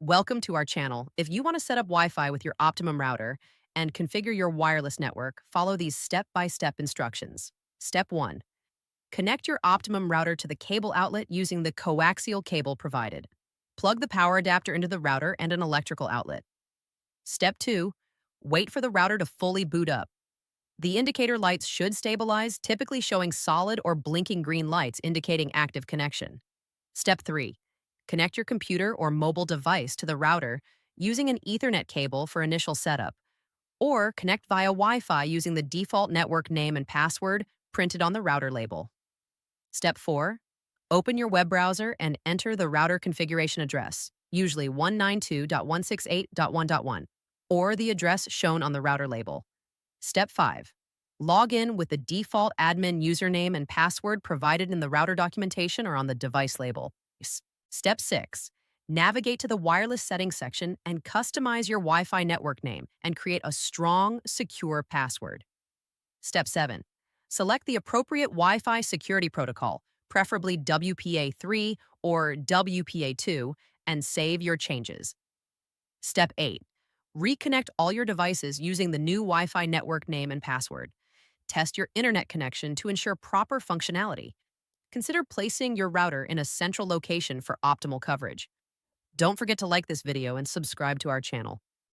Welcome to our channel. If you want to set up Wi-Fi with your Optimum router and configure your wireless network, follow these step-by-step instructions. Step 1. Connect your Optimum router to the cable outlet using the coaxial cable provided. Plug the power adapter into the router and an electrical outlet. Step 2. Wait for the router to fully boot up. The indicator lights should stabilize, typically showing solid or blinking green lights indicating active connection. Step 3. Connect your computer or mobile device to the router using an Ethernet cable for initial setup, or connect via Wi-Fi using the default network name and password printed on the router label. Step 4. Open your web browser and enter the router configuration address, usually 192.168.1.1, or the address shown on the router label. Step 5. Log in with the default admin username and password provided in the router documentation or on the device label. Step 6. Navigate to the wireless settings section and customize your Wi-Fi network name and create a strong, secure password. Step 7. Select the appropriate Wi-Fi security protocol, preferably WPA3 or WPA2, and save your changes. Step 8. Reconnect all your devices using the new Wi-Fi network name and password. Test your internet connection to ensure proper functionality. Consider placing your router in a central location for optimal coverage. Don't forget to like this video and subscribe to our channel.